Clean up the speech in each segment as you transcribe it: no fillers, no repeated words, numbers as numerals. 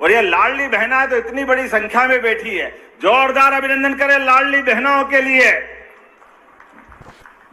और ये लाडली बहना तो इतनी बड़ी संख्या में बैठी है। जोरदार अभिनंदन करें लाडली बहनों के लिए।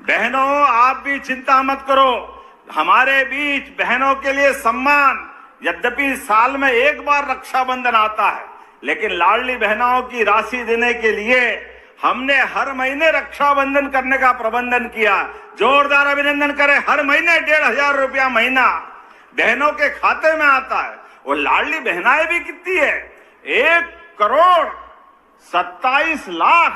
बहनों, आप भी चिंता मत करो, हमारे बीच बहनों के लिए सम्मान, यद्यपि साल में एक बार रक्षाबंधन आता है, लेकिन लाडली बहनों की राशि देने के लिए हमने हर महीने रक्षाबंधन करने का प्रबंधन किया। जोरदार अभिनंदन करें। हर महीने 1,500 रुपया महीना बहनों के खाते में आता है। और लाडली बहनाएं भी कितनी है? 1,27,00,000।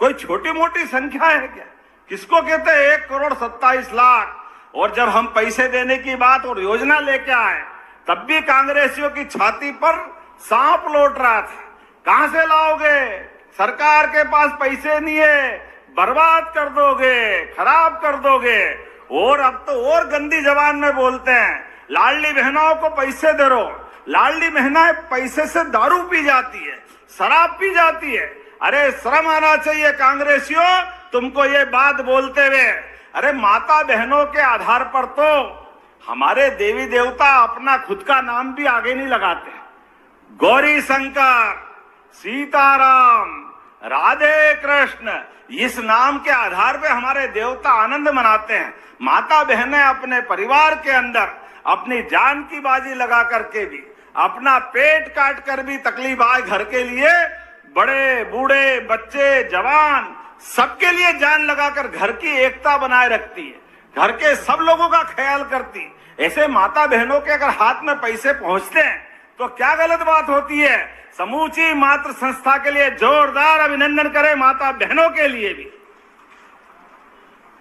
कोई छोटी मोटी संख्या है क्या? किसको कहते हैं 1,27,00,000? और जब हम पैसे देने की बात और योजना लेके आए, तब भी कांग्रेसियों की छाती पर सांप लौट रहा था। कहां से लाओगे? सरकार के पास पैसे नहीं है, बर्बाद कर दोगे, खराब कर दोगे। और अब तो और गंदी जबान में बोलते हैं, लाडली बहनों को पैसे दे रहो। लाडली बहनाएं पैसे से दारू पी जाती है, शराब पी जाती है। अरे शर्म आना चाहिए कांग्रेसियों तुमको ये बात बोलते हुए। अरे माता बहनों के आधार पर तो हमारे देवी देवता अपना खुद का नाम भी आगे नहीं लगाते। गौरी शंकर, सीताराम, राधे कृष्ण, इस नाम के आधार पे हमारे देवता आनंद मनाते हैं। माता बहनें अपने परिवार के अंदर अपनी जान की बाजी लगा करके भी, अपना पेट काट कर भी तकलीफ आए घर के लिए, बड़े बूढ़े बच्चे जवान सबके लिए जान लगाकर घर की एकता बनाए रखती है, घर के सब लोगों का ख्याल करती। ऐसे माता बहनों के अगर हाथ में पैसे पहुंचते हैं तो क्या गलत बात होती है? समूची मातृ संस्था के लिए जोरदार अभिनंदन करें। माता बहनों के लिए भी,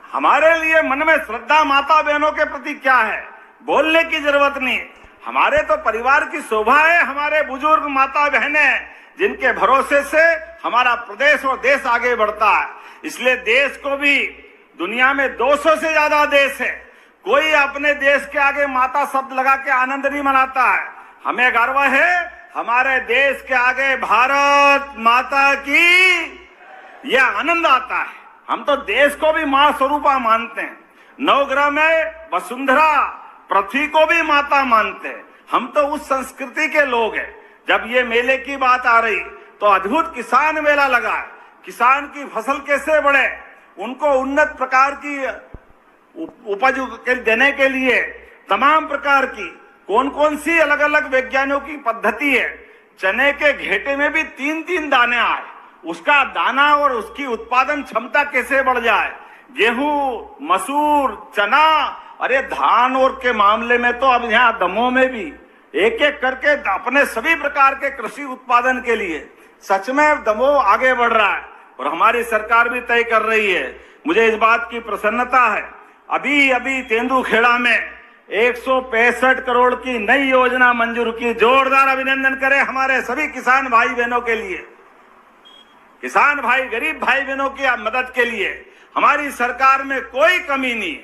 हमारे लिए मन में श्रद्धा माता बहनों के प्रति क्या है, बोलने की जरूरत नहीं। हमारे तो परिवार की शोभा है, हमारे बुजुर्ग माता बहनें, जिनके भरोसे से हमारा प्रदेश और देश आगे बढ़ता है। इसलिए देश को भी, दुनिया में 200 से ज्यादा देश है, कोई अपने देश के आगे माता शब्द लगा के आनंद नहीं मनाता है। हमें गर्व है हमारे देश के आगे भारत माता की, यह आनंद आता है। हम तो देश को भी मां स्वरूपा मानते हैं। नवग्रह में वसुंधरा पृथ्वी को भी माता मानते हैं। हम तो उस संस्कृति के लोग हैं। जब ये मेले की बात आ रही तो अद्भुत किसान मेला लगा है। किसान की फसल कैसे बढ़े, उनको उन्नत प्रकार की उपज देने के लिए तमाम प्रकार की कौन कौन सी अलग अलग वैज्ञानिकों की पद्धति है। चने के घेटे में भी 3-3 दाने आए, उसका दाना और उसकी उत्पादन क्षमता कैसे बढ़ जाए। गेहूं, मसूर, चना, अरे धान और के मामले में तो अब यहाँ दमोह में भी एक एक करके अपने सभी प्रकार के कृषि उत्पादन के लिए सच में दमोह आगे बढ़ रहा है। और हमारी सरकार भी तय कर रही है। मुझे इस बात की प्रसन्नता है, अभी तेंदुखेड़ा में 165 करोड़ की नई योजना मंजूर की। जोरदार अभिनंदन करें हमारे सभी किसान भाई बहनों के लिए। किसान भाई, गरीब भाई बहनों की मदद के लिए हमारी सरकार में कोई कमी नहीं।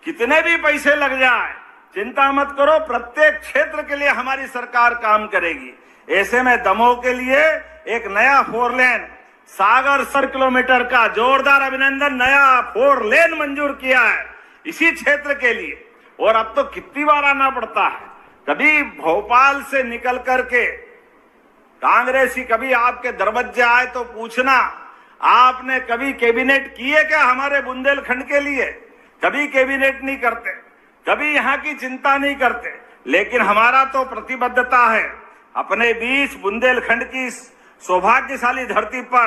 कितने भी पैसे लग जाए चिंता मत करो, प्रत्येक क्षेत्र के लिए हमारी सरकार काम करेगी। ऐसे में दमोह के लिए एक नया 4 लेन सागर 100 किलोमीटर का जोरदार अभिनंदन, नया 4 लेन मंजूर किया है इसी क्षेत्र के लिए। और अब तो कितनी बार आना पड़ता है, कभी भोपाल से निकल करके कांग्रेसी कभी आपके दरवाजे आए तो पूछना, आपने कभी कैबिनेट किए क्या हमारे बुंदेलखंड के लिए? कभी कैबिनेट नहीं करते, कभी यहाँ की चिंता नहीं करते। लेकिन हमारा तो प्रतिबद्धता है, अपने बीच बुंदेलखंड की सौभाग्यशाली धरती पर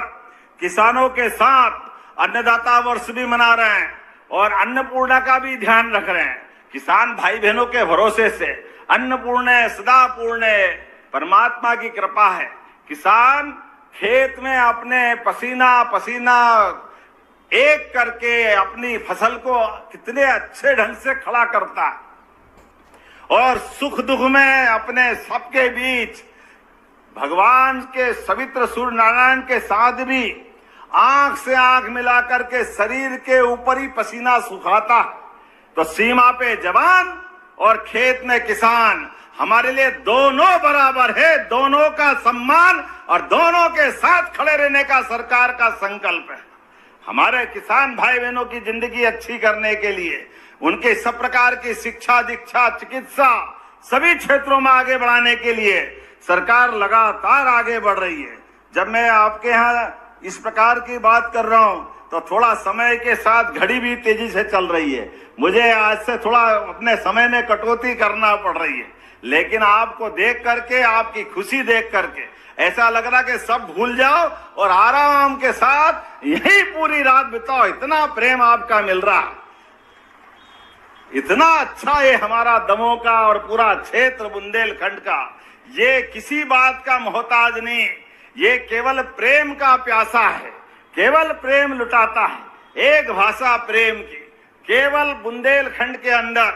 किसानों के साथ अन्नदाता वर्ष भी मना रहे हैं और अन्नपूर्णा का भी ध्यान रख रहे हैं। किसान भाई बहनों के भरोसे से अन्नपूर्ण सदा पूर्ण परमात्मा की कृपा है। किसान खेत में अपने पसीना पसीना एक करके अपनी फसल को कितने अच्छे ढंग से खड़ा करता है और सुख दुख में अपने सबके बीच भगवान के पवित्र सूर्य नारायण के साथ भी आंख से आंख मिलाकर के शरीर के ऊपर ही पसीना सुखाता। तो सीमा पे जवान और खेत में किसान हमारे लिए दोनों बराबर है, दोनों का सम्मान और दोनों के साथ खड़े रहने का सरकार का संकल्प है। हमारे किसान भाई बहनों की जिंदगी अच्छी करने के लिए, उनके सब प्रकार की शिक्षा दीक्षा चिकित्सा सभी क्षेत्रों में आगे बढ़ाने के लिए सरकार लगातार आगे बढ़ रही है। जब मैं आपके यहाँ इस प्रकार की बात कर रहा हूं तो थोड़ा समय के साथ घड़ी भी तेजी से चल रही है। मुझे आज से थोड़ा अपने समय में कटौती करना पड़ रही है, लेकिन आपको देख करके, आपकी खुशी देख करके ऐसा लग रहा कि सब भूल जाओ और आराम के साथ यही पूरी रात बिताओ। इतना प्रेम आपका मिल रहा, इतना अच्छा ये हमारा दमोह का और पूरा क्षेत्र बुंदेलखंड का, ये किसी बात का मोहताज नहीं, ये केवल प्रेम का प्यासा है, केवल प्रेम लुटाता है। एक भाषा प्रेम की, केवल बुंदेलखंड के अंदर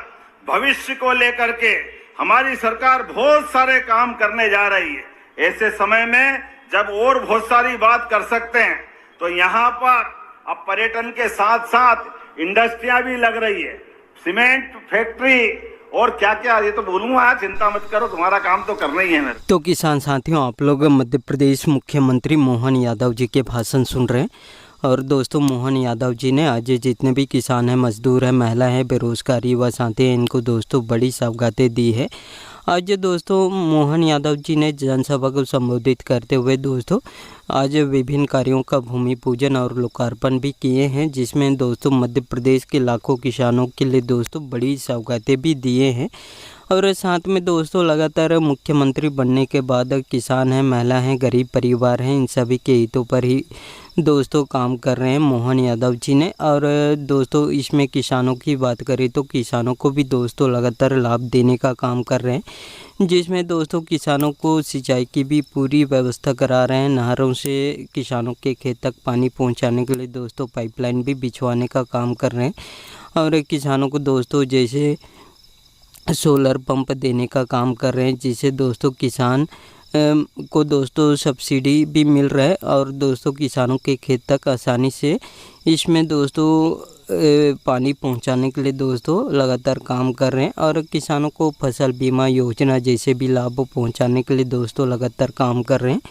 भविष्य को लेकर के हमारी सरकार बहुत सारे काम करने जा रही है। ऐसे समय में जब और बहुत सारी बात कर सकते हैं तो यहाँ पर अब पर्यटन के साथ साथ इंडस्ट्रियां भी लग रही है, सीमेंट फैक्ट्री और क्या क्या, ये तो बोलूंगा, चिंता मत करो, तुम्हारा काम तो करना ही है मेरे। तो किसान साथियों, आप लोग मध्य प्रदेश मुख्यमंत्री मोहन यादव जी के भाषण सुन रहे हैं। और दोस्तों, मोहन यादव जी ने आज जितने भी किसान हैं, मजदूर हैं, महिला हैं, बेरोजगारी युवा साथी हैं, इनको दोस्तों बड़ी सौगातें दी है। आज दोस्तों मोहन यादव जी ने जनसभा को संबोधित करते हुए दोस्तों आज विभिन्न कार्यों का भूमि पूजन और लोकार्पण भी किए हैं, जिसमें दोस्तों मध्य प्रदेश के लाखों किसानों के लिए दोस्तों बड़ी सौगातें भी दिए हैं। और साथ में दोस्तों लगातार मुख्यमंत्री बनने के बाद किसान हैं, महिला हैं, गरीब परिवार हैं, इन सभी के हितों पर ही दोस्तों काम कर रहे हैं मोहन यादव जी ने। और दोस्तों इसमें किसानों की बात करें तो किसानों को भी दोस्तों लगातार लाभ देने का काम कर रहे हैं, जिसमें दोस्तों किसानों को सिंचाई की भी पूरी व्यवस्था करा रहे हैं। नहरों से किसानों के खेत तक पानी पहुंचाने के लिए दोस्तों पाइपलाइन भी बिछवाने का काम कर रहे हैं। और किसानों को दोस्तों जैसे सोलर पंप देने का काम कर रहे हैं, जिससे दोस्तों किसान को दोस्तों सब्सिडी भी मिल रहा है और दोस्तों किसानों के खेत तक आसानी से इसमें दोस्तों पानी पहुंचाने के लिए दोस्तों लगातार काम कर रहे हैं। और किसानों को फसल बीमा योजना जैसे भी लाभ पहुंचाने के लिए दोस्तों लगातार काम कर रहे हैं।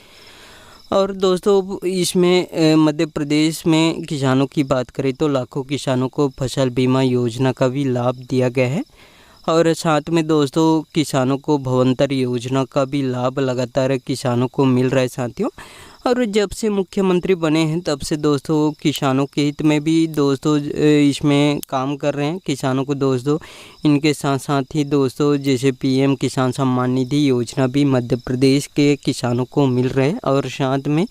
और दोस्तों इसमें मध्य प्रदेश में किसानों की बात करें तो लाखों किसानों को फसल बीमा योजना का भी लाभ दिया गया है। और साथ में दोस्तों किसानों को भवंतर योजना का भी लाभ लगातार किसानों को मिल रहा है साथियों। और जब से मुख्यमंत्री बने हैं तब से दोस्तों किसानों के हित में भी दोस्तों इसमें काम कर रहे हैं। किसानों को दोस्तों इनके साथ साथ ही दोस्तों जैसे पीएम किसान सम्मान निधि योजना भी मध्य प्रदेश के किसानों को मिल रहे हैं। और साथ में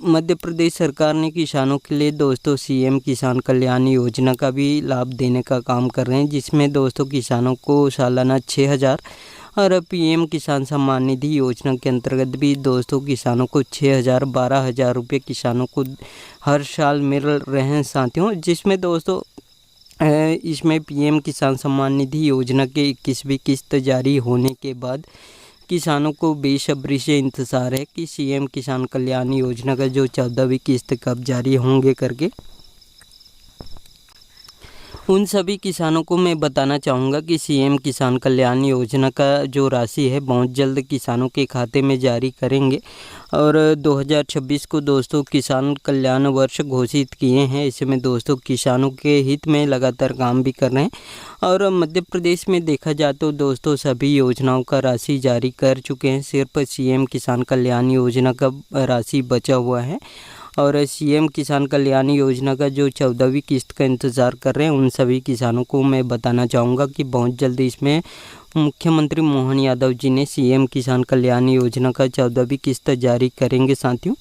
मध्य प्रदेश सरकार ने किसानों के लिए दोस्तों सीएम किसान कल्याण योजना का भी लाभ देने का काम कर रहे हैं, जिसमें दोस्तों किसानों को सालाना 6,000 और पीएम किसान सम्मान निधि योजना के अंतर्गत भी दोस्तों किसानों को 6,000 12,000 रुपये किसानों को हर साल मिल रहे हैं साथियों। जिसमें दोस्तों इसमें पीएम किसान सम्मान निधि योजना के 21वीं किस्त जारी होने के बाद किसानों को बेसब्री से इंतज़ार है कि सीएम किसान कल्याण योजना का जो 14वीं किस्त कब जारी होंगे करके। उन सभी किसानों को मैं बताना चाहूँगा कि सीएम किसान कल्याण योजना का जो राशि है बहुत जल्द किसानों के खाते में जारी करेंगे। और 2026 को दोस्तों किसान कल्याण वर्ष घोषित किए हैं। इसमें दोस्तों किसानों के हित में लगातार काम भी कर रहे हैं। और मध्य प्रदेश में देखा जाए तो दोस्तों सभी योजनाओं का राशि जारी कर चुके हैं, सिर्फ सीएम किसान कल्याण योजना का राशि बचा हुआ है। और सीएम किसान कल्याण योजना का जो 14वीं किस्त का इंतज़ार कर रहे हैं उन सभी किसानों को मैं बताना चाहूँगा कि बहुत जल्द इसमें मुख्यमंत्री मोहन यादव जी ने सीएम किसान कल्याण योजना का 14वीं किस्त जारी करेंगे साथियों।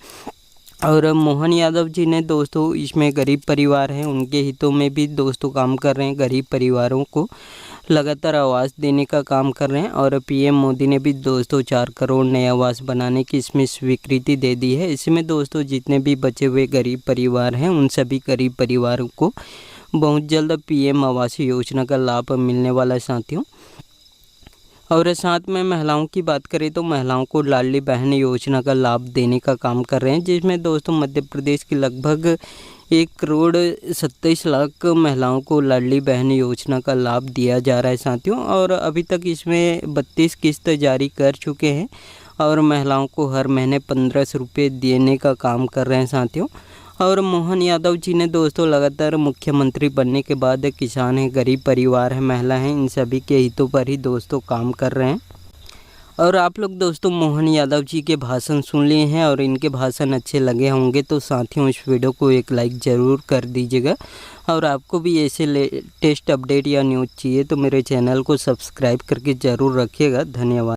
और मोहन यादव जी ने दोस्तों इसमें गरीब परिवार हैं उनके हितों में भी दोस्तों काम कर रहे हैं, गरीब परिवारों को लगातार आवास देने का काम कर रहे हैं। और पीएम मोदी ने भी दोस्तों 4 करोड़ नए आवास बनाने की इसमें स्वीकृति दे दी है। इसमें दोस्तों जितने भी बचे हुए गरीब परिवार हैं उन सभी गरीब परिवारों को बहुत जल्द पीएम आवास योजना का लाभ मिलने वाला है साथियों। और साथ में महिलाओं की बात करें तो महिलाओं को लाडली बहन योजना का लाभ देने का काम कर रहे हैं, जिसमें दोस्तों मध्य प्रदेश की लगभग 1,27,00,000 महिलाओं को लाडली बहन योजना का लाभ दिया जा रहा है साथियों। और अभी तक इसमें 32 किस्त जारी कर चुके हैं और महिलाओं को हर महीने 1,500 रुपये देने का काम कर रहे हैं साथियों। और मोहन यादव जी ने दोस्तों लगातार मुख्यमंत्री बनने के बाद किसान हैं, गरीब परिवार हैं, महिला हैं, इन सभी के हितों पर ही दोस्तों काम कर रहे हैं। और आप लोग दोस्तों मोहन यादव जी के भाषण सुन लिए हैं और इनके भाषण अच्छे लगे होंगे तो साथियों इस वीडियो को एक लाइक ज़रूर कर दीजिएगा। और आपको भी ऐसे लेटेस्ट अपडेट या न्यूज़ चाहिए तो मेरे चैनल को सब्सक्राइब करके ज़रूर रखिएगा। धन्यवाद।